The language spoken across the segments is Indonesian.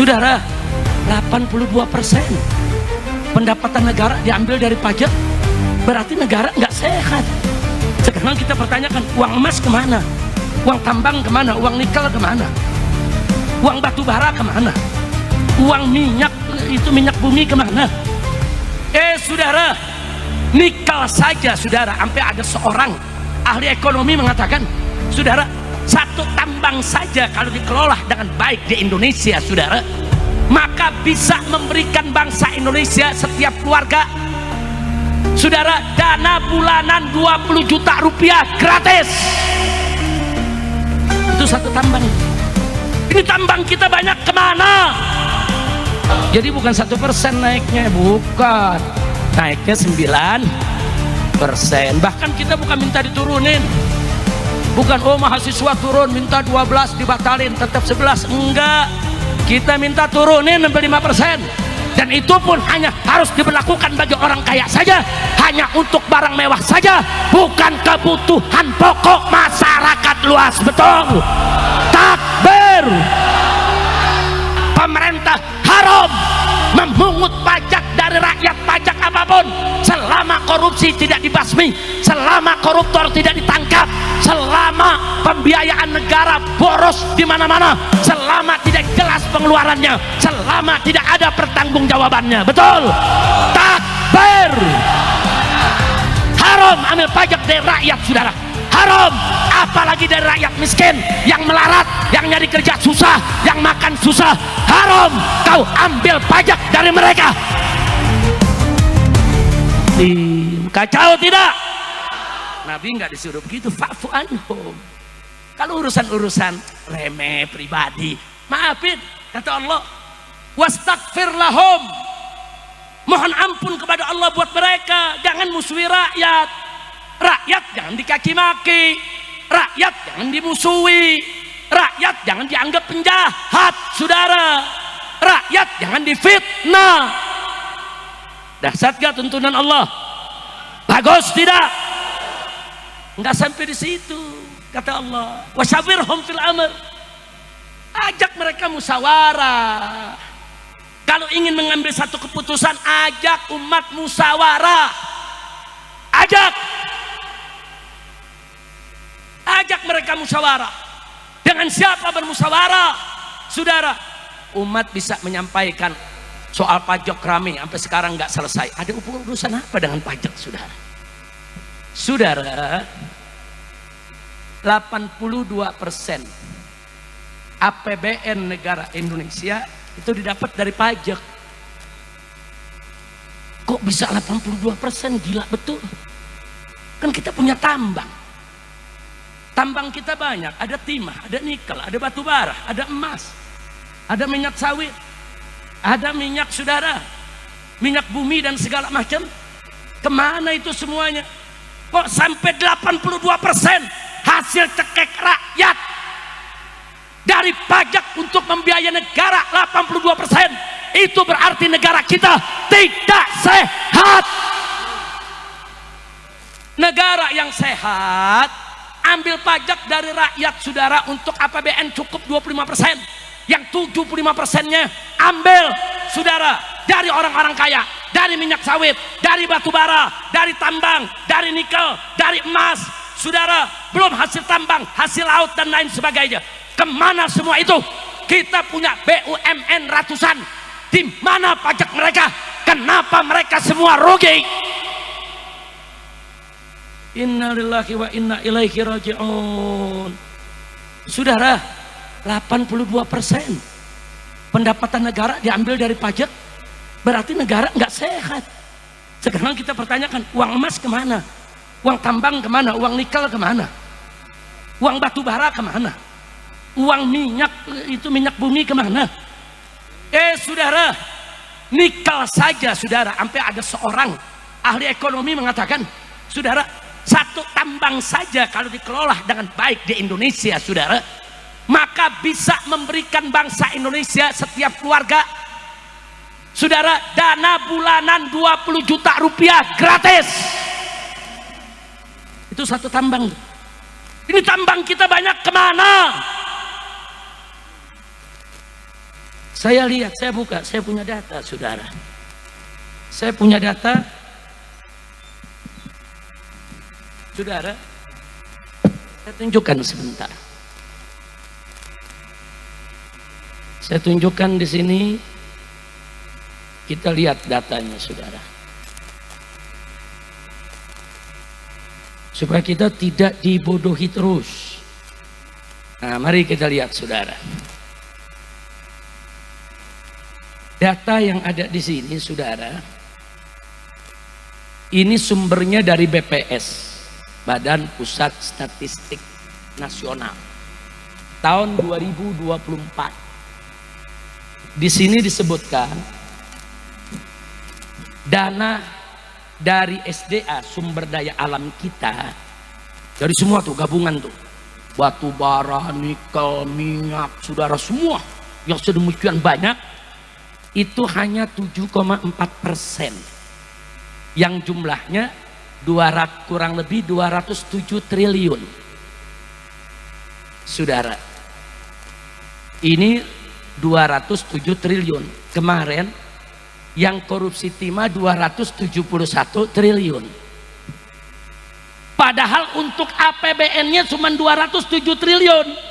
Saudara, 82% pendapatan negara diambil dari pajak, berarti negara nggak sehat. Sekarang kita pertanyakan, uang emas kemana? Uang tambang kemana? Uang nikel kemana? Uang batu bara kemana? Uang minyak, itu minyak bumi kemana? Saudara, nikel saja saudara, sampai ada seorang ahli ekonomi mengatakan, saudara, satu tambang saja kalau dikelola dengan baik di Indonesia saudara, maka bisa memberikan bangsa Indonesia setiap keluarga saudara dana bulanan 20 juta rupiah gratis. Itu satu tambang. Ini tambang kita banyak kemana? Jadi bukan 1% naiknya, bukan, naiknya 9%. Bahkan kita bukan minta diturunin, bukan oh mahasiswa turun minta 12 dibatalin tetap 11, enggak, kita minta turunin 5%. Dan itu pun hanya harus diberlakukan bagi orang kaya saja, hanya untuk barang mewah saja, bukan kebutuhan pokok masyarakat luas. Betul? Takbir. Pemerintah haram memungut pajak dari rakyat, pajak apapun, selama korupsi tidak dibasmi, selama koruptor tidak ditangkap, selama pembiayaan negara boros di mana-mana, selama tidak jelas pengeluarannya, selama tidak ada pertanggungjawabannya. Betul? Takbir. Haram ambil pajak dari rakyat saudara, haram, apalagi dari rakyat miskin yang melarat, yang nyari kerja susah, yang makan susah, haram kau ambil pajak dari mereka. Kacau tidak? Nabi nggak disuruh begitu, fa'fu anhum. Kalau urusan-urusan remeh pribadi, maafin, kata Allah, wastaghfir lahum, mohon ampun kepada Allah buat mereka, jangan musuhi rakyat. Rakyat jangan dikaki maki, rakyat jangan dimusuhi, rakyat jangan dianggap penjahat saudara, rakyat jangan difitnah. Dahsyat gak tuntunan Allah? Bagus tidak? Enggak sampai di situ, kata Allah, wasyawirhum fil amr, ajak mereka musyawarah. Kalau ingin mengambil satu keputusan, ajak umat musyawarah, ajak mereka musyawarah. Dengan siapa bermusyawarah saudara? Umat bisa menyampaikan soal pajak rame sampai sekarang nggak selesai. Ada urusan apa dengan pajak saudara? Saudara, 82% APBN negara Indonesia itu didapat dari pajak. Kok bisa 82%? Gila betul. Kan kita punya tambang. Tambang kita banyak, ada timah, ada nikel, ada batu bara, ada emas, ada minyak sawit, ada minyak saudara, minyak bumi dan segala macam. Kemana itu semuanya? Kok sampai 82% hasil cekek rakyat dari pajak untuk membiayai negara 82%? Itu berarti negara kita tidak sehat. Negara yang sehat ambil pajak dari rakyat saudara untuk APBN cukup 25%, yang 75%-nya ambil saudara dari orang-orang kaya, dari minyak sawit, dari batu bara, dari tambang, dari nikel, dari emas saudara, belum hasil tambang, hasil laut dan lain sebagainya. Kemana semua itu? Kita punya BUMN ratusan, di mana pajak mereka? Kenapa mereka semua rugi? Inna lillahi wa inna ilaihi raji'un. Saudara, 82% pendapatan negara diambil dari pajak, berarti negara nggak sehat. Sekarang kita pertanyakan, uang emas kemana? Uang tambang kemana? Uang nikel kemana? Uang batu bara kemana? Uang minyak, itu minyak bumi kemana? Saudara, nikel saja saudara, sampai ada seorang ahli ekonomi mengatakan, saudara, satu tambang saja kalau dikelola dengan baik di Indonesia saudara, maka bisa memberikan bangsa Indonesia setiap keluarga saudara dana bulanan 20 juta rupiah gratis. Itu satu tambang. Ini tambang kita banyak kemana? Saya lihat, saya buka, saya punya data, saudara. Saya punya data, saudara. Saya tunjukkan sebentar. Saya tunjukkan di sini. Kita lihat datanya, saudara. Supaya kita tidak dibodohi terus. Nah, mari kita lihat, saudara. Data yang ada di sini, saudara, ini sumbernya dari BPS, Badan Pusat Statistik Nasional, tahun 2024. Di sini disebutkan dana dari SDA, sumber daya alam kita, dari semua tuh gabungan tuh, batu bara, nikel, minyak, saudara, semua yang sedemikian banyak, itu hanya 7,4%, yang jumlahnya kurang lebih 207 triliun. Saudara, ini 207 triliun. Kemarin yang korupsi timah 271 triliun. Padahal untuk APBN-nya cuma 207 triliun.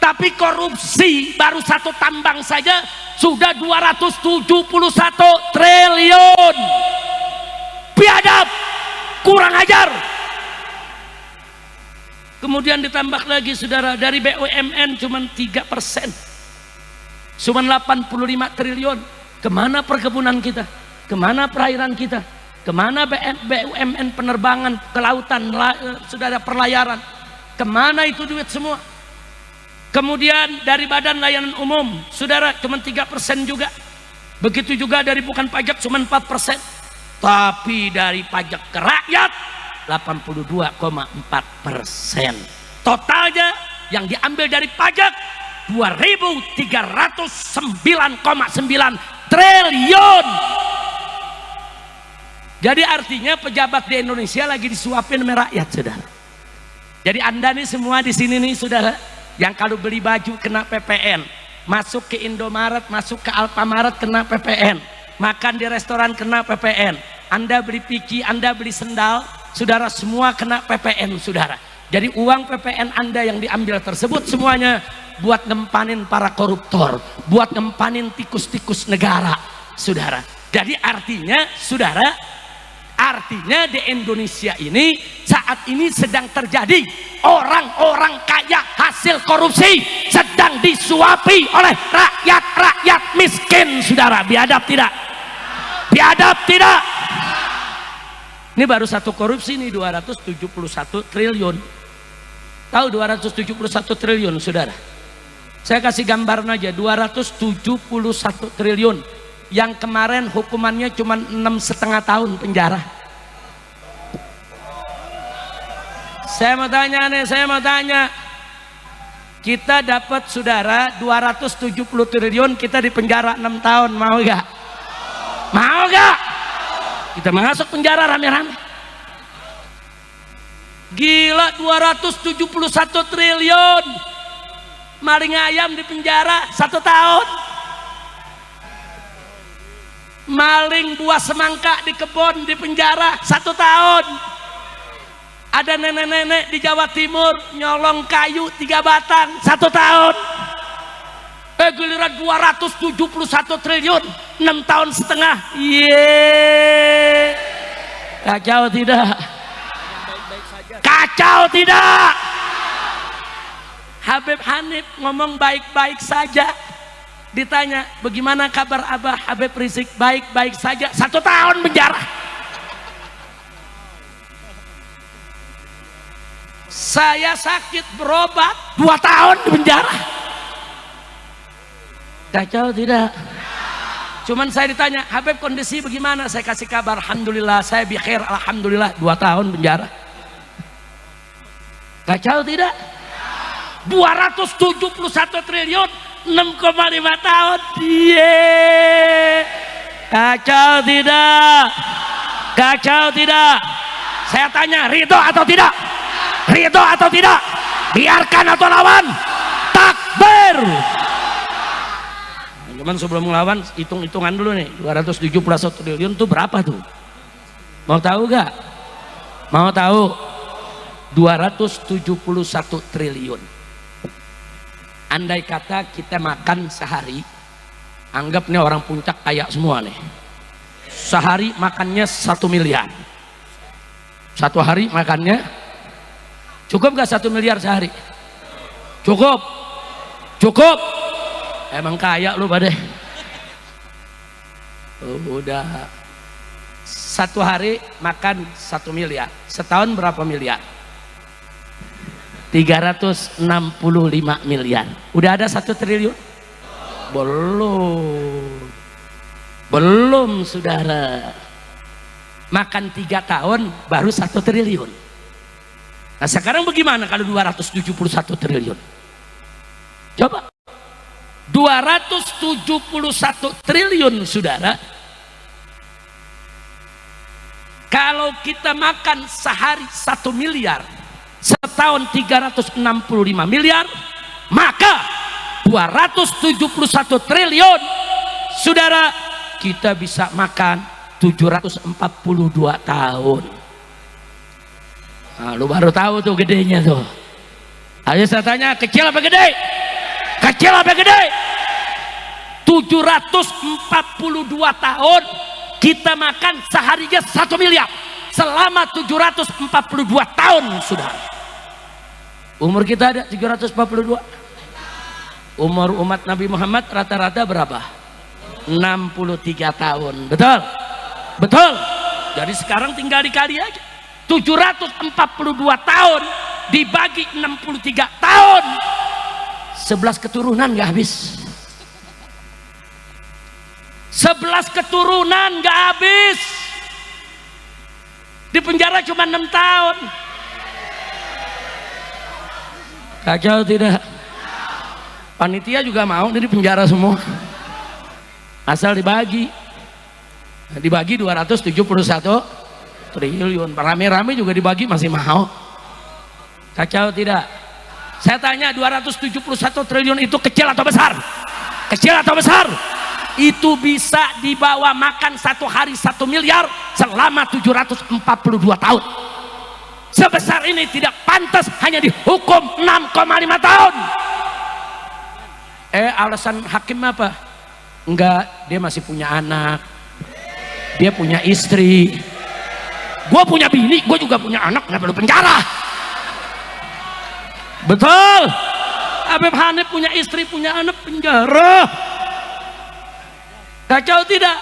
Tapi korupsi baru satu tambang saja sudah 271 triliun. Biadab, kurang ajar. Kemudian ditambah lagi, saudara, dari BUMN cuma 3%, cuma 85 triliun. Kemana perkebunan kita? Kemana perairan kita? Kemana BUMN penerbangan, kelautan, saudara, perlayaran? Kemana itu duit semua? Kemudian dari Badan Layanan Umum, saudara, cuma 3% juga. Begitu juga dari bukan pajak cuma 4%. Tapi dari pajak ke rakyat 82,4%. Totalnya yang diambil dari pajak 2.309,9 triliun. Jadi artinya pejabat di Indonesia lagi disuapin sama rakyat, saudara. Jadi Anda nih semua di sini nih, saudara, yang kalau beli baju kena PPN, masuk ke Indomaret, masuk ke Alfamaret kena PPN, makan di restoran kena PPN, Anda beli piki, Anda beli sendal, saudara, semua kena PPN, saudara. Jadi uang PPN Anda yang diambil tersebut semuanya buat ngempanin para koruptor, buat ngempanin tikus-tikus negara, saudara. Jadi artinya, saudara, artinya di Indonesia ini saat ini sedang terjadi orang-orang kaya hasil korupsi sedang disuapi oleh rakyat miskin, saudara. Biadab tidak? Biadab tidak? Ini baru satu korupsi nih 271 triliun. Tahu 271 triliun, saudara? Saya kasih gambaran aja, 271 triliun. Yang kemarin hukumannya cuma 6,5 tahun penjara. Saya mau tanya nih, kita dapat, saudara, 270 triliun, kita di penjara 6 tahun, mau gak? Mau gak? Kita masuk penjara rame-rame. Gila, 271 triliun. Maling ayam di penjara 1 tahun. Maling buah semangka di kebun di penjara 1 tahun. Ada nenek-nenek di Jawa Timur nyolong kayu 3 batang 1 tahun. Giliran 271 triliun 6 tahun setengah. Yeay, kacau tidak? Kacau tidak? Habib Hanif ngomong baik-baik saja. Ditanya, bagaimana kabar Abah Habib Rizik? Baik-baik saja. 1 tahun penjara. Saya sakit berobat 2 tahun di penjara. Kacau tidak? Cuman saya ditanya, Habib kondisi bagaimana? Saya kasih kabar, alhamdulillah saya bikhair, alhamdulillah. 2 tahun penjara. Kacau tidak? 271 triliun 6,5 tahun. Yeay. Kacau tidak? Kacau tidak? Saya tanya, ridho atau tidak? Ridho atau tidak? Biarkan atau lawan? Takbir. Cuman sebelum melawan, hitung-hitungan dulu nih, 271 triliun itu berapa tuh? Mau tahu gak? Mau tahu? 271 triliun. Andai kata kita makan sehari, anggap nih orang puncak kaya semua nih, sehari makannya 1 miliar. Satu hari makannya cukup gak 1 miliar sehari? Cukup? Cukup? Emang kaya lu pada. Udah satu hari makan 1 miliar, setahun berapa miliar? 365 miliar. Udah ada 1 triliun? Belum saudara. Makan 3 tahun baru 1 triliun. Nah sekarang bagaimana kalau 271 triliun? Coba 271 triliun saudara, kalau kita makan sehari 1 miliar, setahun 365 miliar, maka 271 triliun saudara, kita bisa makan 742 tahun. Nah, lu baru tahu tuh gedenya tuh. Ayo saya tanya, kecil apa gede? Kecil apa gede? 742 tahun kita makan seharinya 1 miliar selama 742 tahun sudah. Umur kita ada 742. Umur umat Nabi Muhammad rata-rata berapa? 63 tahun. Betul? Betul. Jadi sekarang tinggal dikali aja. 742 tahun dibagi 63 tahun, 11 keturunan gak habis. 11 keturunan gak habis. Di penjara cuma 6 tahun. Kacau tidak? Panitia juga mau di penjara semua, asal dibagi. Dibagi 271 triliun, rame-rame juga dibagi masih mau. Kacau tidak? Saya tanya, 271 triliun itu kecil atau besar? Kecil atau besar? Itu bisa dibawa makan satu hari 1 miliar selama 742 tahun. Sebesar ini tidak pantas hanya dihukum 6,5 tahun. Alasan hakim apa? Enggak, dia masih punya anak, dia punya istri. Gue punya bini, gue juga punya anak, nggak perlu penjara. Betul. Habib Hanif punya istri, punya anak, penjara. Kacau tidak?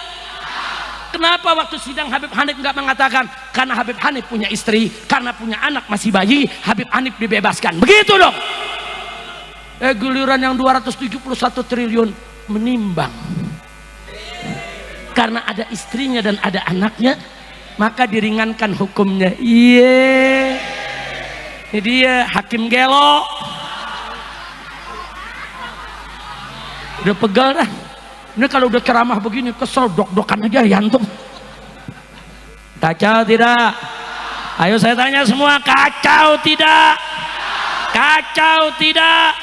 Kenapa waktu sidang Habib Hanif nggak mengatakan karena Habib Hanif punya istri, karena punya anak masih bayi, Habib Hanif dibebaskan? Begitu dong. Giliran yang 271 triliun menimbang karena ada istrinya dan ada anaknya, maka diringankan hukumnya. Iya, ini dia hakim gelo. Udah pegal dah. Ini kalau udah ceramah begini kesel, dok-dokan aja ya antum. Kacau tidak? Ayo saya tanya semua, kacau tidak? Kacau tidak?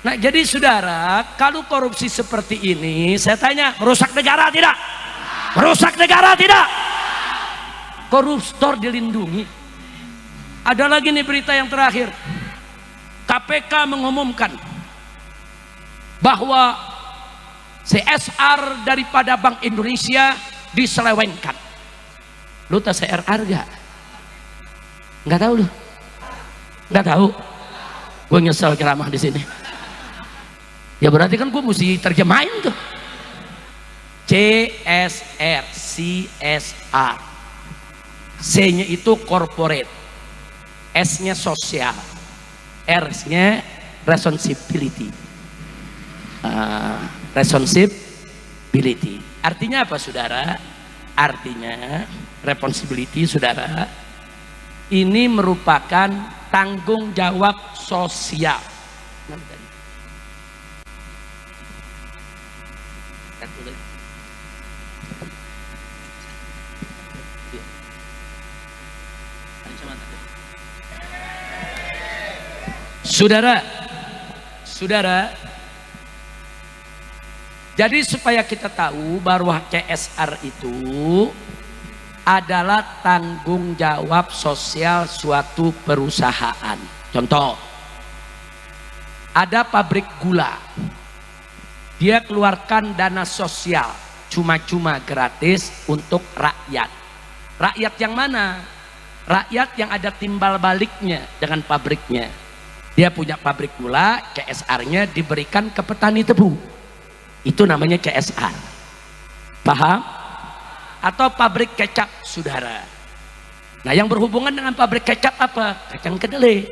Nah jadi saudara, kalau korupsi seperti ini, saya tanya, merusak negara tidak? Merusak negara tidak? Koruptor dilindungi. Ada lagi nih berita yang terakhir, KPK mengumumkan bahwa CSR daripada Bank Indonesia diselewengkan. Lu tahu CSR gak? Nggak tahu lu? Nggak tahu? Gue nyesel ceramah di sini. Ya berarti kan gue mesti terjemahin tuh. CSR, CSR. C-nya itu corporate, S-nya sosial, R-nya responsibility. Responsibility. Artinya apa saudara? Artinya responsibility saudara, ini merupakan tanggung jawab sosial. Saudara, Jadi supaya kita tahu bahwa CSR itu adalah tanggung jawab sosial suatu perusahaan. Contoh, ada pabrik gula, dia keluarkan dana sosial cuma-cuma gratis untuk rakyat. Rakyat yang mana? Rakyat yang ada timbal baliknya dengan pabriknya. Dia punya pabrik gula, CSR-nya diberikan ke petani tebu. Itu namanya CSR. Paham? Atau pabrik kecap, saudara. Nah, yang berhubungan dengan pabrik kecap apa? Kacang kedelai.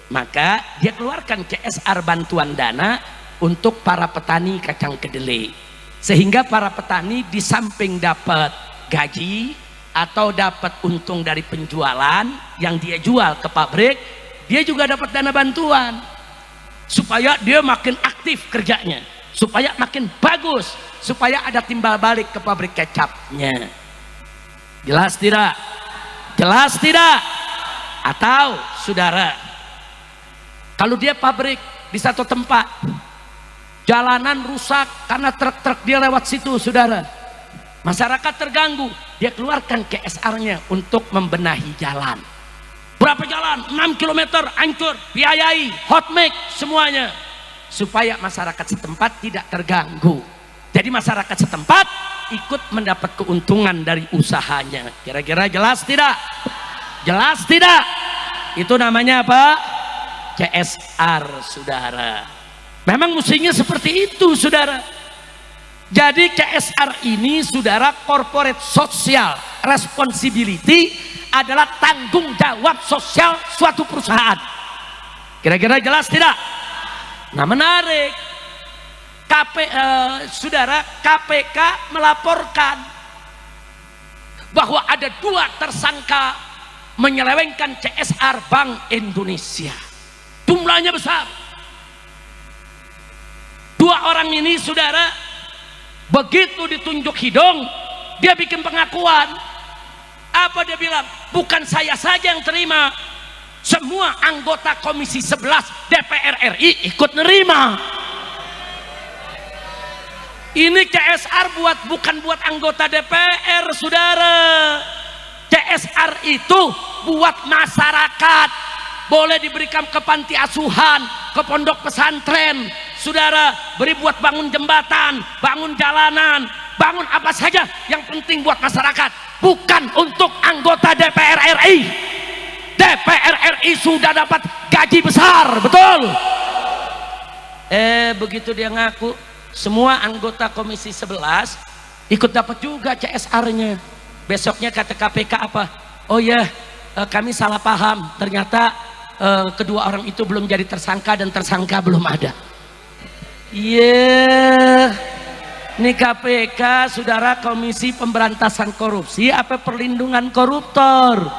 Maka dia keluarkan CSR, bantuan dana untuk para petani kacang kedelai. Sehingga para petani di samping dapat gaji atau dapat untung dari penjualan yang dia jual ke pabrik, dia juga dapat dana bantuan supaya dia makin aktif kerjanya, supaya makin bagus, supaya ada timbal balik ke pabrik kecapnya. Jelas tidak? Jelas tidak? Atau saudara, kalau dia pabrik di satu tempat, jalanan rusak karena truk-truk dia lewat situ, saudara, masyarakat terganggu, dia keluarkan CSR-nya untuk membenahi jalan. Berapa jalan? 6 km hancur, biayai, hot mix semuanya, supaya masyarakat setempat tidak terganggu. Jadi masyarakat setempat ikut mendapat keuntungan dari usahanya. Kira-kira jelas tidak? Jelas tidak? Itu namanya apa? CSR, saudara. Memang mestinya seperti itu, saudara. Jadi CSR ini, saudara, corporate social responsibility, adalah tanggung jawab sosial suatu perusahaan. Kira-kira jelas tidak? Nah, menarik, saudara, KPK melaporkan bahwa ada 2 tersangka menyelewengkan CSR Bank Indonesia. Jumlahnya besar. 2 orang ini, saudara, begitu ditunjuk hidung, dia bikin pengakuan. Apa dia bilang? Bukan saya saja yang terima, semua anggota Komisi 11 DPR RI ikut nerima. Ini CSR bukan buat anggota DPR, saudara. CSR itu buat masyarakat. Boleh diberikan ke panti asuhan, ke pondok pesantren, saudara, beri buat bangun jembatan, bangun jalanan, bangun apa saja yang penting buat masyarakat, bukan untuk anggota DPR RI. DPR RI sudah dapat gaji besar, betul? Begitu dia ngaku, semua anggota Komisi 11 ikut dapat juga CSR-nya. Besoknya kata KPK apa? Oh ya, kami salah paham, ternyata kedua orang itu belum jadi tersangka dan tersangka belum ada. Iya, ini KPK, saudara, Komisi Pemberantasan Korupsi apa perlindungan koruptor?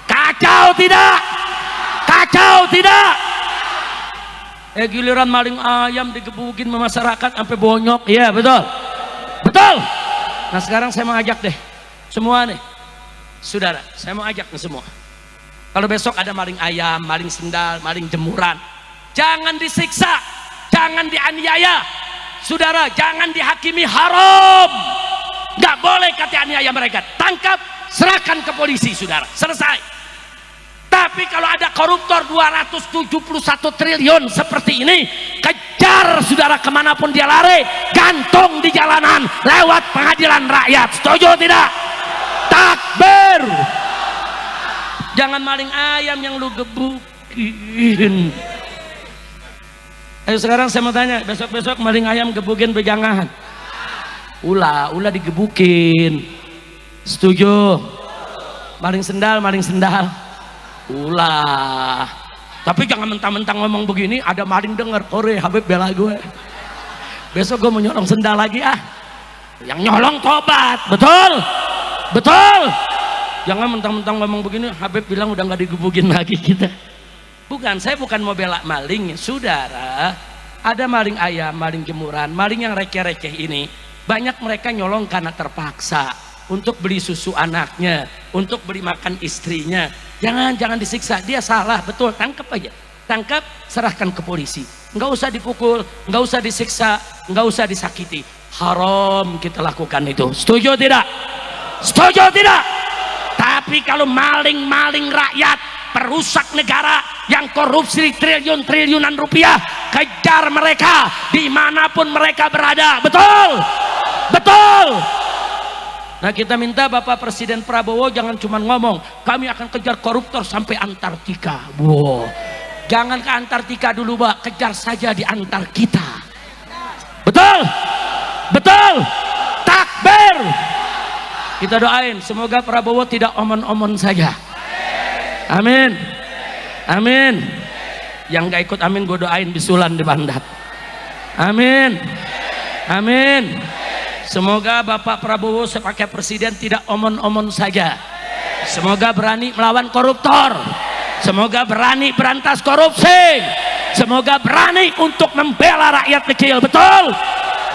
Kacau tidak? Kacau tidak? Giliran maling ayam digebukin sama masyarakat sampai bonyok. Iya, betul, betul. Nah, sekarang saya mau ajak deh semua nih, saudara, saya mau ajak nih semua. Kalau besok ada maling ayam, maling sendal, maling jemuran, jangan disiksa, jangan dianiaya, saudara, jangan dihakimi haram. Nggak boleh kata aniaya mereka, tangkap, serahkan ke polisi, saudara, selesai. Tapi kalau ada koruptor 271 triliun seperti ini, kejar, saudara, kemanapun dia lari, gantung di jalanan lewat pengadilan rakyat. Setuju tidak? Takbir. Jangan maling ayam yang lu gebukin. Ayo sekarang saya mau tanya, besok-besok maling ayam gebukin pegangan. Ulah digebukin. Setuju? Maling sendal. Ulah. Tapi jangan mentang-mentang ngomong begini, ada maling denger, Kore Habib bela gue. Besok gue mau nyolong sendal lagi ah. Yang nyolong tobat, betul? Betul? Jangan mentang-mentang ngomong begini, Habib bilang udah nggak digebukin lagi kita. Bukan, saya bukan mau bela maling, saudara. Ada maling ayam, maling jemuran, maling yang receh-receh ini, banyak mereka nyolong karena terpaksa untuk beli susu anaknya, untuk beli makan istrinya. Jangan disiksa, dia salah, betul, tangkap aja, tangkap, serahkan ke polisi. nggak usah dipukul, nggak usah disiksa, nggak usah disakiti. Haram kita lakukan itu. Setuju tidak? Setuju tidak? Tapi kalau maling-maling rakyat, perusak negara yang korupsi triliun-triliunan rupiah, kejar mereka dimanapun mereka berada. Betul? Betul? Nah, kita minta Bapak Presiden Prabowo jangan cuma ngomong, kami akan kejar koruptor sampai Antartika. Wow. Jangan ke Antartika dulu, Pak, kejar saja di antar kita. Betul? Betul? Takbir. Kita doain semoga Prabowo tidak omon-omon saja. Amin. Amin. Yang gak ikut amin gue doain bisulan di Bandat. Amin. Amin. Semoga Bapak Prabowo sebagai presiden tidak omon-omon saja. Semoga berani melawan koruptor. Semoga berani berantas korupsi. Semoga berani untuk membela rakyat kecil. Betul?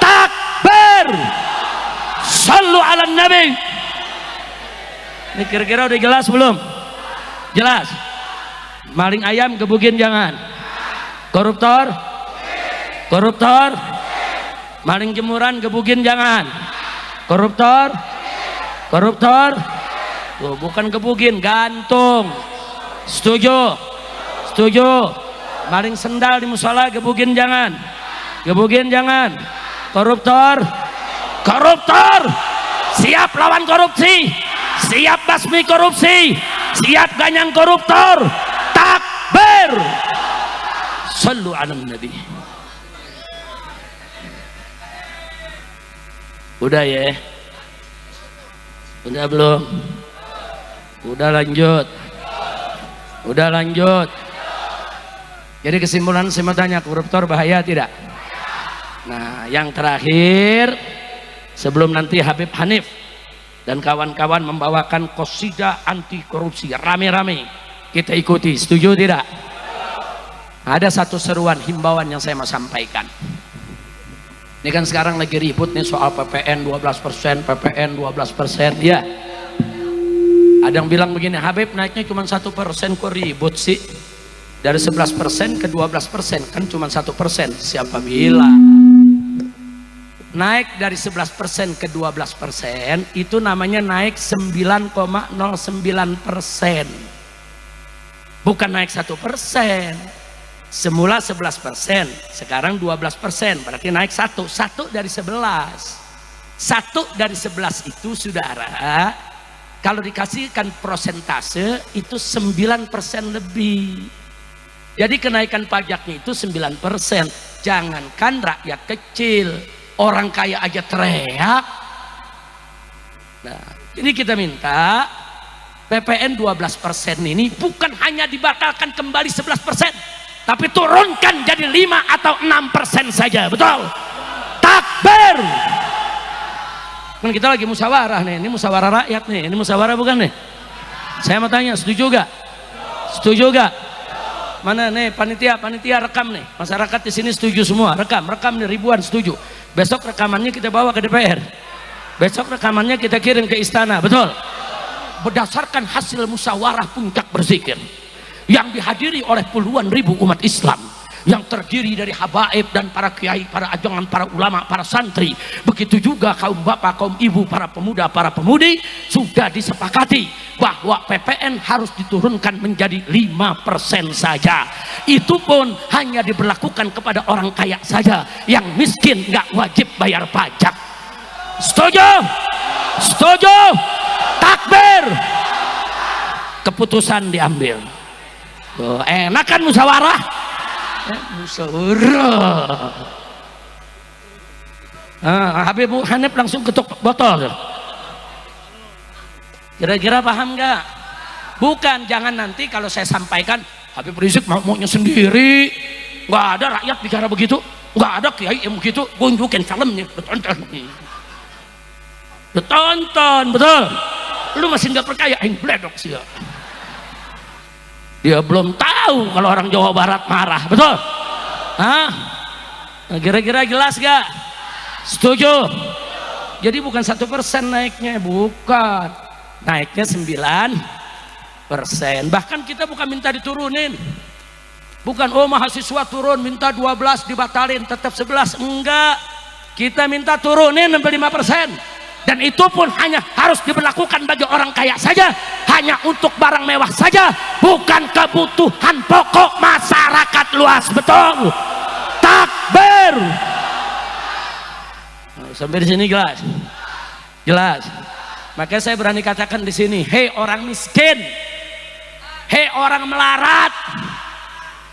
Takbir. Sallu ala Nabi. Ini kira-kira udah jelas belum? Jelas? Maling ayam gebugin jangan. Koruptor? Koruptor? Maling jemuran gebugin jangan. Koruptor? Koruptor? Tuh, bukan gebugin, gantung. Setuju? Setuju? Maling sendal di musola gebugin jangan. Gebugin jangan. Koruptor? Koruptor? Siap lawan korupsi, siap basmi korupsi, siap ganyang koruptor. Takbir. Sallu ala Nabi. Udah ya? Udah belum? Udah lanjut. Udah lanjut. Jadi kesimpulan saya mau tanya, koruptor bahaya tidak? Nah, yang terakhir, sebelum nanti Habib Hanif dan kawan-kawan membawakan qasidah anti korupsi rame-rame, kita ikuti. Setuju tidak? Ada satu seruan himbauan yang saya mau sampaikan. Ini kan sekarang lagi ribut nih soal PPN 12%, PPN 12%, ya. Ada yang bilang begini, Habib naiknya cuma 1%, kok ribut sih? Dari 11% ke 12% kan cuma 1%. Siapa bilang? Naik dari 11% ke 12% itu namanya naik 9,09%. Bukan naik 1%. Semula 11%, sekarang 12%, berarti naik 1 dari 11. 1 dari 11 itu, saudara, kalau dikasihkan prosentase itu 9% lebih. Jadi kenaikan pajaknya itu 9%. Jangankan rakyat kecil, orang kaya aja teriak. Nah, ini kita minta PPN 12% ini bukan hanya dibatalkan kembali 11%, tapi turunkan jadi 5 atau 6% saja. Betul? Takbir. Kan kita lagi musyawarah nih, ini musyawarah rakyat nih, ini musyawarah bukan nih? Saya mau tanya, setuju gak? Setuju gak? Mana nih panitia rekam nih, masyarakat di sini setuju semua, rekam nih ribuan setuju. Besok rekamannya kita bawa ke DPR, besok rekamannya kita kirim ke istana. Betul? Berdasarkan hasil musyawarah puncak berzikir yang dihadiri oleh puluhan ribu umat Islam, yang terdiri dari habaib dan para kiai, para ajangan, para ulama, para santri, begitu juga kaum bapak, kaum ibu, para pemuda, para pemudi, sudah disepakati bahwa PPN harus diturunkan menjadi 5% saja. Itu pun hanya diberlakukan kepada orang kaya saja, yang miskin nggak wajib bayar pajak. Setuju? Setuju? Takbir. Keputusan diambil. Tuh, enak kan musyawarah? Musyawarah. Habib Hanif langsung ketuk botol. Kira-kira paham nggak? Bukan, jangan nanti kalau saya sampaikan Habib Rizik maunya sendiri. Nggak ada rakyat bicara begitu, nggak ada kiai yang begitu. Gunjukin filmnya, ditonton, betul? Lu masih nggak percaya? Yang bledok sih ya. Dia belum tahu kalau orang Jawa Barat marah, betul? Hah? Nah, kira-kira jelas gak? Setuju? Jadi bukan 1% naiknya, bukan. Naiknya 9%. Bahkan kita bukan minta diturunin. Bukan oh mahasiswa turun minta 12 dibatalin tetap 11, enggak. Kita minta turunin sampai 5%. Dan itu pun hanya harus diberlakukan bagi orang kaya saja, hanya untuk barang mewah saja, bukan kebutuhan pokok masyarakat luas. Betul? Takbir. Sampai di sini jelas? Jelas. Makanya saya berani katakan di sini, hei orang miskin, hei orang melarat,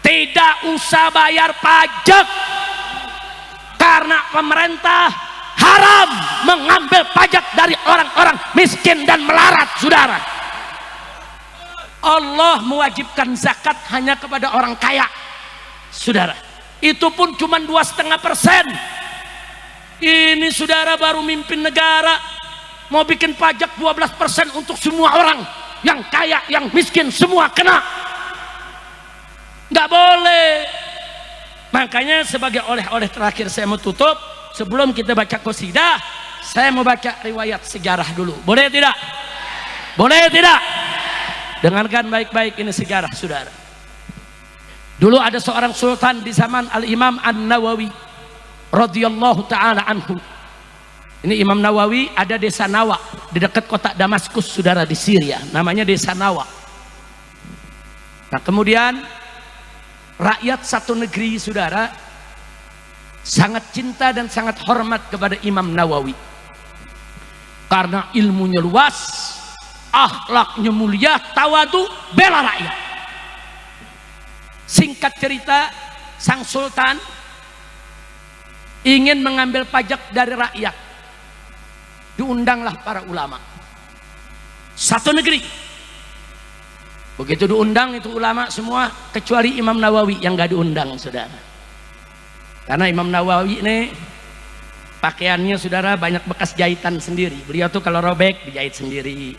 tidak usah bayar pajak, karena pemerintah haram mengambil pajak dari orang-orang miskin dan melarat. Saudara, Allah mewajibkan zakat hanya kepada orang kaya. Saudara, itu pun cuma 2,5%. Ini saudara baru mimpin negara mau bikin pajak 12% untuk semua orang, yang kaya yang miskin semua kena. Nggak boleh. Makanya sebagai oleh-oleh terakhir saya mau tutup, sebelum kita baca qasidah, saya mau baca riwayat sejarah dulu. Boleh tidak? Boleh tidak? Dengarkan baik-baik ini sejarah saudara. Dulu ada seorang sultan di zaman Al-Imam An-Nawawi radhiyallahu taala anhu. Ini Imam Nawawi ada desa Nawa di dekat kota Damaskus saudara, di Syria, namanya desa Nawa. Nah kemudian rakyat satu negeri saudara sangat cinta dan sangat hormat kepada Imam Nawawi karena ilmunya luas, akhlaknya mulia, tawadu, bela rakyat. Singkat cerita, sang sultan ingin mengambil pajak dari rakyat. Diundanglah para ulama satu negeri. Begitu diundang itu ulama semua, kecuali Imam Nawawi yang gak diundang saudara. Karena Imam Nawawi ini pakaiannya saudara banyak bekas jahitan sendiri. Beliau tuh kalau robek dijahit sendiri,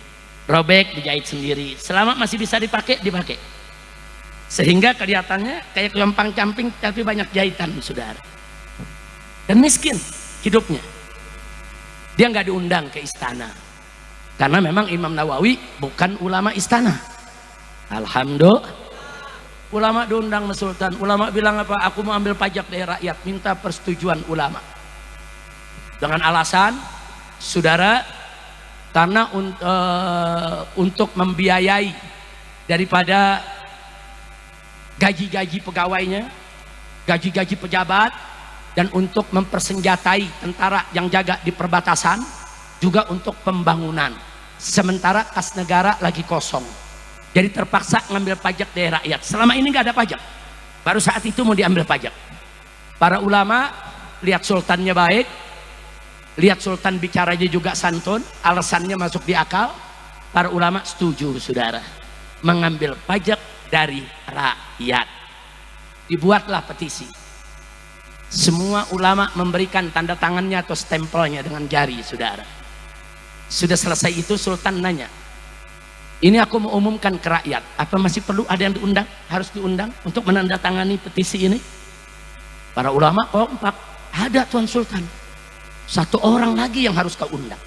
robek dijahit sendiri. Selama masih bisa dipakai, dipakai. Sehingga kelihatannya kayak lompang camping tapi banyak jahitan saudara. Dan miskin hidupnya. Dia nggak diundang ke istana. Karena memang Imam Nawawi bukan ulama istana. Alhamdulillah. Ulama diundang ke sultan. Ulama bilang apa? Aku mau ambil pajak dari rakyat, minta persetujuan ulama. Dengan alasan, saudara, karena untuk membiayai daripada gaji-gaji pegawainya, gaji-gaji pejabat, dan untuk mempersenjatai tentara yang jaga di perbatasan, juga untuk pembangunan. Sementara kas negara lagi kosong, jadi terpaksa ngambil pajak dari rakyat. Selama ini nggak ada pajak, baru saat itu mau diambil pajak. Para ulama lihat sultannya baik, lihat sultan bicaranya juga santun, alasannya masuk di akal. Para ulama setuju saudara mengambil pajak dari rakyat. Dibuatlah petisi. Semua ulama memberikan tanda tangannya atau stempelnya dengan jari saudara. Sudah selesai itu sultan nanya, ini aku mau umumkan ke rakyat, apa masih perlu ada yang diundang? Harus diundang untuk menandatangani petisi ini? Para ulama kompak, ada tuan sultan, satu orang lagi yang harus kau undang.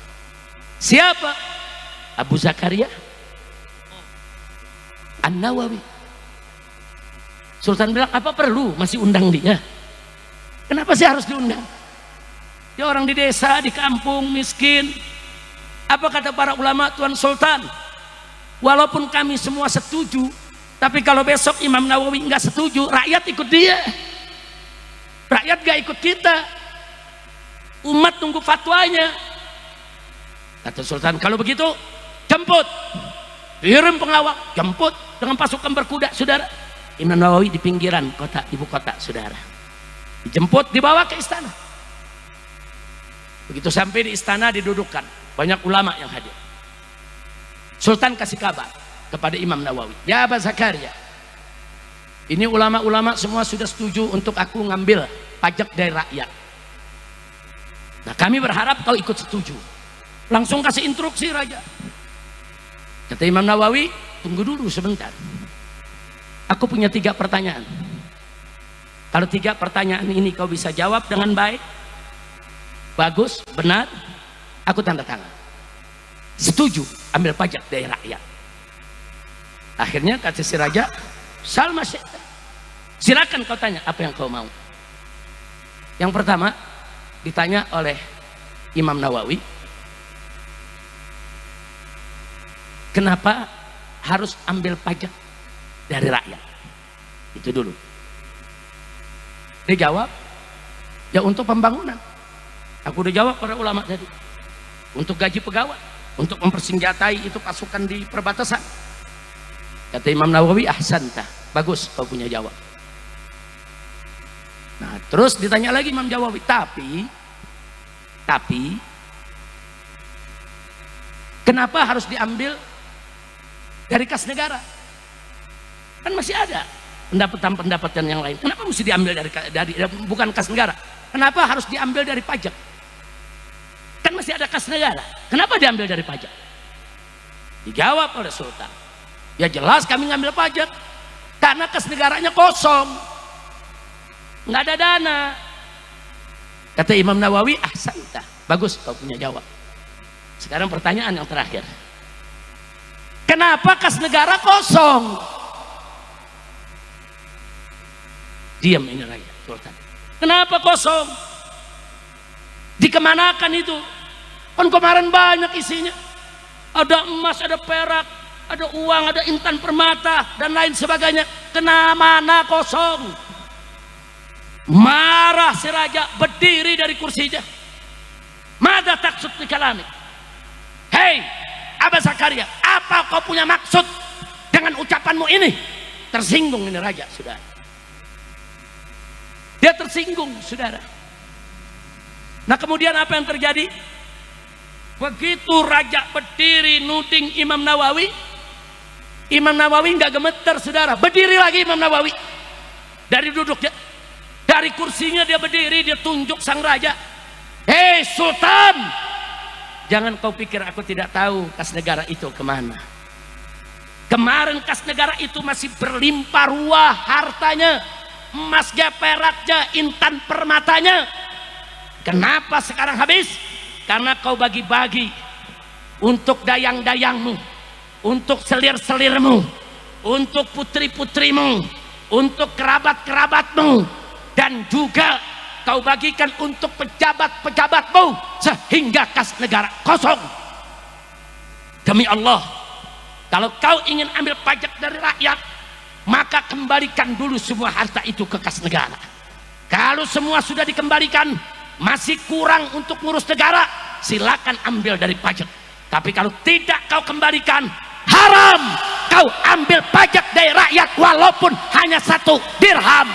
Siapa? Abu Zakaria An-Nawawi. Sultan bilang, apa perlu masih undang dia? Kenapa sih harus diundang? Dia orang di desa, di kampung, miskin. Apa kata para ulama, Tuan Sultan? Walaupun kami semua setuju, tapi kalau besok Imam Nawawi nggak setuju, rakyat ikut dia. Rakyat gak ikut kita. Umat tunggu fatwanya. Kata Sultan, kalau begitu jemput. Kirim pengawal, jemput dengan pasukan berkuda, saudara. Imam Nawawi di pinggiran kota, ibu kota, saudara. Dijemput, dibawa ke istana. Begitu sampai di istana didudukkan, banyak ulama yang hadir. Sultan kasih kabar kepada Imam Nawawi, ya Abu Zakaria, ini ulama-ulama semua sudah setuju untuk aku ngambil pajak dari rakyat. Nah kami berharap kau ikut setuju. Langsung kasih instruksi raja. Kata Imam Nawawi, tunggu dulu sebentar, aku punya 3 pertanyaan. Kalau 3 pertanyaan ini kau bisa jawab dengan baik, bagus, benar, aku tanda tangan. Setuju ambil pajak dari rakyat. Akhirnya kata si raja, Salma Syekh, Silakan kau tanya apa yang kau mau. Yang pertama ditanya oleh Imam Nawawi, kenapa harus ambil pajak dari rakyat? Itu dulu. Dia jawab, ya untuk pembangunan. Aku udah jawab para ulama tadi. Untuk gaji pegawai, untuk mempersenjatai itu pasukan di perbatasan. Kata Imam Nawawi, ahsanta, bagus kau punya jawab. Nah, terus ditanya lagi Imam Nawawi, tapi kenapa harus diambil dari kas negara? Kan masih ada pendapatan yang lain. Kenapa mesti diambil dari bukan kas negara? Kenapa harus diambil dari pajak? Kan masih ada kas negara. Kenapa diambil dari pajak? Dijawab oleh Sultan, ya jelas kami ngambil pajak karena kas negaranya kosong, nggak ada dana. Kata Imam Nawawi, ahsanta, bagus kau punya jawab. Sekarang pertanyaan yang terakhir, kenapa kas negara kosong? Diam ini rakyat Sultan. Kenapa kosong? Dikemanakan itu? Kan kemarin banyak isinya, ada emas, ada perak, ada uang, ada intan permata dan lain sebagainya. Kemana kosong? Marah si raja, berdiri dari kursinya. Mada taksud di kalami? Hei Aba Zakaria, apa kau punya maksud dengan ucapanmu ini? Tersinggung ini raja, saudara. Dia tersinggung, saudara. Nah, kemudian apa yang terjadi? Begitu raja berdiri nuding Imam Nawawi, Imam Nawawi nggak gemeter, saudara. Berdiri lagi Imam Nawawi dari duduknya, dari kursinya dia berdiri, dia tunjuk sang raja. Hei Sultan, jangan kau pikir aku tidak tahu kas negara itu kemana. Kemarin kas negara itu masih berlimpah ruah hartanya, emasnya, peraknya, intan permatanya. Kenapa sekarang habis? Karena kau bagi-bagi untuk dayang-dayangmu, untuk selir-selirmu, untuk putri-putrimu, untuk kerabat-kerabatmu, dan juga kau bagikan untuk pejabat-pejabatmu, sehingga kas negara kosong. Demi Allah, kalau kau ingin ambil pajak dari rakyat, maka kembalikan dulu semua harta itu ke kas negara. Kalau semua sudah dikembalikan, masih kurang untuk ngurus negara, silakan ambil dari pajak. Tapi kalau tidak kau kembalikan, haram kau ambil pajak dari rakyat walaupun hanya 1 dirham.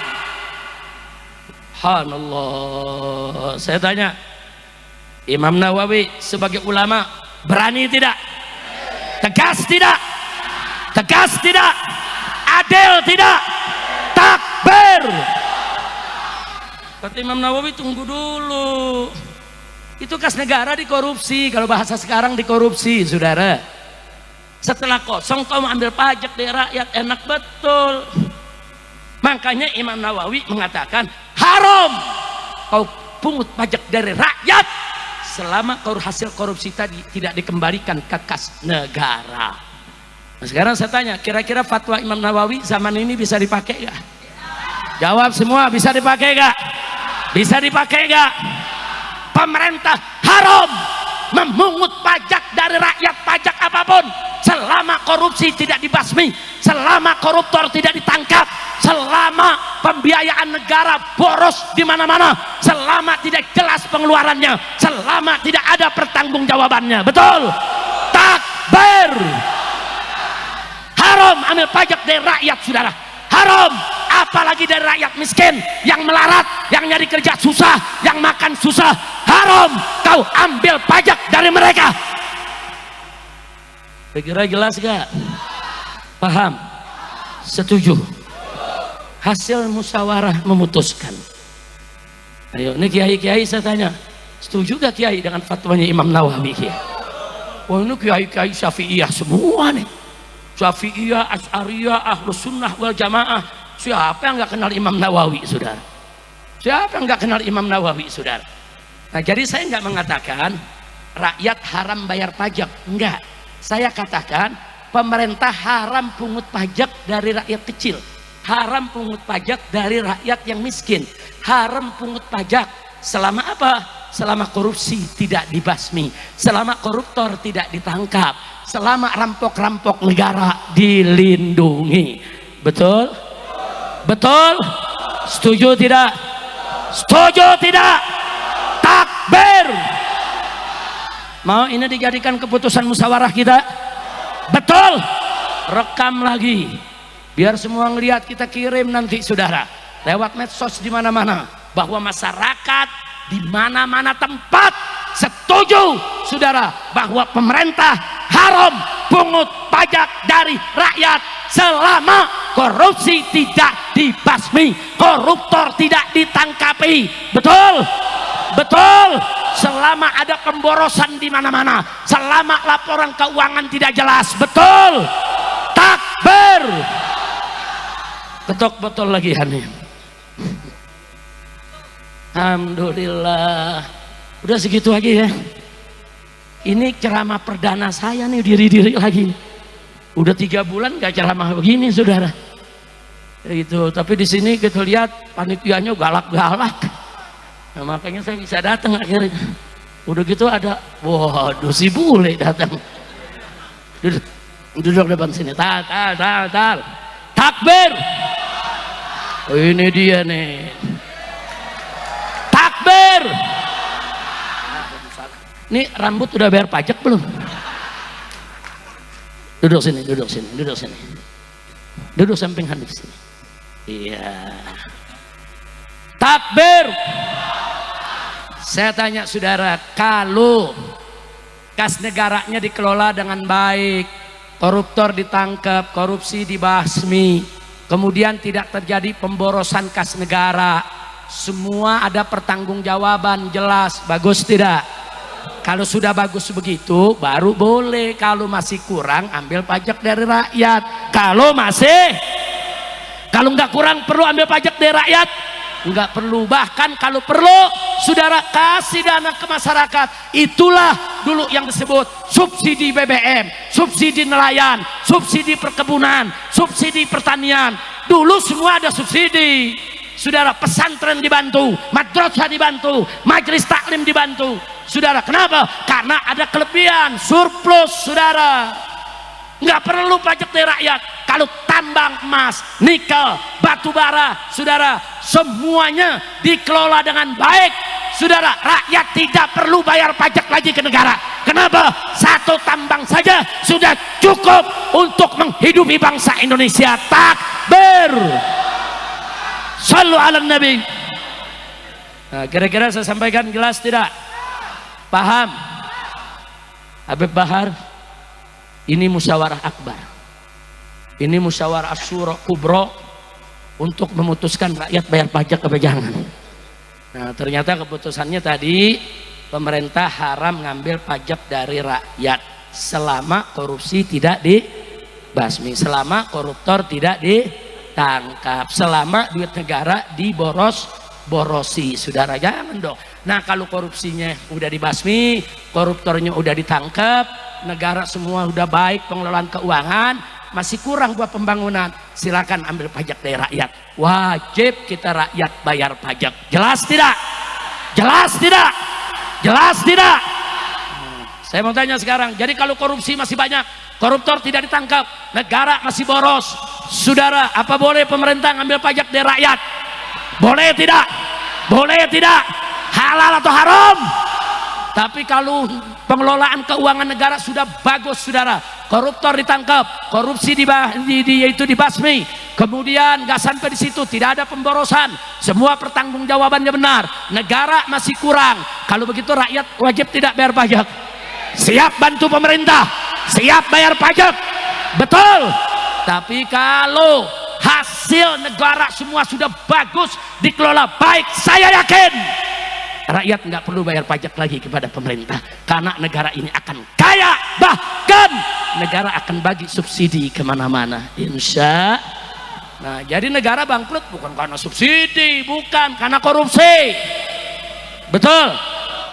Subhanallah. Saya tanya, Imam Nawawi sebagai ulama berani tidak? Tegas tidak? Tegas tidak? Adil tidak? Takbir. Kata Imam Nawawi, tunggu dulu, itu kas negara dikorupsi. Kalau bahasa sekarang dikorupsi, saudara. Setelah kosong kau ambil pajak dari rakyat, enak betul. Makanya Imam Nawawi mengatakan haram kau pungut pajak dari rakyat selama kau hasil korupsi tadi tidak dikembalikan ke kas negara. Nah, sekarang saya tanya, kira-kira fatwa Imam Nawawi zaman ini bisa dipakai gak? Jawab semua, bisa dipakai gak? Bisa dipakai gak? Pemerintah haram memungut pajak dari rakyat, pajak apapun, selama korupsi tidak dibasmi, selama koruptor tidak ditangkap, selama pembiayaan negara boros di mana-mana, selama tidak jelas pengeluarannya, selama tidak ada pertanggungjawabannya. Betul? Takbir. Haram ambil pajak dari rakyat, saudara. Haram, apalagi dari rakyat miskin yang melarat, yang nyari kerja susah, yang makan susah. Haram kau ambil pajak dari mereka. Kira-kira jelas gak? Paham? Setuju? Hasil musyawarah memutuskan. Ayo, ini kiai-kiai saya tanya, setuju gak kiai dengan fatwanya Imam Nawawi? Wah, ini kiai-kiai Syafi'iyah semua nih. Syafi'iyah, Asy'ariyah, Ahlus Sunnah wal Jamaah. Siapa yang gak kenal Imam Nawawi, saudara? Siapa yang gak kenal Imam Nawawi, saudara? Nah, jadi saya nggak mengatakan rakyat haram bayar pajak, enggak. Saya katakan pemerintah haram pungut pajak dari rakyat kecil. Haram pungut pajak dari rakyat yang miskin. Haram pungut pajak selama apa? Selama korupsi tidak dibasmi, selama koruptor tidak ditangkap, selama rampok-rampok negara dilindungi. Betul? Betul? Setuju tidak? Setuju tidak? Takbir. Mau ini dijadikan keputusan musyawarah kita? Betul? Rekam lagi biar semua ngelihat, kita kirim nanti saudara lewat medsos di mana-mana bahwa masyarakat di mana-mana tempat setuju saudara bahwa pemerintah haram pungut pajak dari rakyat selama korupsi tidak dibasmi, koruptor tidak ditangkapi. Betul? Betul? Selama ada pemborosan di mana-mana, selama laporan keuangan tidak jelas. Betul? Takbir. Ketok betul lagi Hani. Alhamdulillah. Udah segitu aja ya. Ini ceramah perdana saya nih, diri-diri lagi. Udah 3 bulan gak ceramah begini saudara. Gitu. Tapi di sini kita lihat panitianya galak-galak. Nah, makanya saya bisa datang akhirnya. Udah gitu ada, waduh si bule datang. Duduk depan sini. Tal. Takbir. Oh, ini dia nih. Takbir. Nih rambut udah bayar pajak belum? Duduk sini. Duduk samping Hanif sini. Iya. Takbir. Saya tanya saudara, kalau kas negaranya dikelola dengan baik, koruptor ditangkap, korupsi dibasmi, kemudian tidak terjadi pemborosan kas negara, semua ada pertanggungjawaban jelas, bagus tidak? Kalau sudah bagus begitu baru boleh. Kalau masih kurang ambil pajak dari rakyat. Kalau nggak kurang perlu ambil pajak dari rakyat, nggak perlu. Bahkan kalau perlu saudara kasih dana ke masyarakat. Itulah dulu yang disebut subsidi BBM, subsidi nelayan, subsidi perkebunan, subsidi pertanian. Dulu semua ada subsidi saudara. Pesantren dibantu, madrasah dibantu, majelis taklim dibantu saudara. Kenapa? Karena ada kelebihan surplus saudara. Nggak perlu pajak dari rakyat. Kalau tambang emas, nikel, batu bara saudara, semuanya dikelola dengan baik saudara, rakyat tidak perlu bayar pajak lagi ke negara. Kenapa? Satu tambang saja sudah cukup untuk menghidupi bangsa Indonesia. Takbir. Shallu ala nabi. Nah, kira-kira saya sampaikan jelas tidak? Paham? Habib Bahar, ini musyawarah akbar, ini musyawarah asyura kubro untuk memutuskan rakyat bayar pajak apa jangan. Nah, ternyata keputusannya tadi pemerintah haram ngambil pajak dari rakyat selama korupsi tidak dibasmi, selama koruptor tidak ditangkap, selama duit negara diborosi. Saudara jangan dong. Nah, kalau korupsinya udah dibasmi, koruptornya udah ditangkap, negara semua udah baik, pengelolaan keuangan, masih kurang buat pembangunan, silakan ambil pajak dari rakyat. Wajib kita rakyat bayar pajak. Jelas tidak? Jelas tidak? Jelas tidak? Saya mau tanya sekarang, jadi kalau korupsi masih banyak, koruptor tidak ditangkap, negara masih boros, saudara, apa boleh pemerintah ngambil pajak dari rakyat? Boleh tidak? Boleh tidak? Halal atau haram? Tapi kalau pengelolaan keuangan negara sudah bagus saudara, koruptor ditangkap, korupsi itu dibasmi, kemudian nggak sampai di situ, tidak ada pemborosan, semua pertanggungjawabannya benar, negara masih kurang. Kalau begitu rakyat wajib tidak bayar pajak? Siap bantu pemerintah, siap bayar pajak, betul. Tapi kalau hasil negara semua sudah bagus, dikelola baik, saya yakin rakyat nggak perlu bayar pajak lagi kepada pemerintah, karena negara ini akan kaya, bahkan negara akan bagi subsidi kemana-mana, insya. Nah, jadi negara bangkrut bukan karena subsidi, bukan karena korupsi, betul.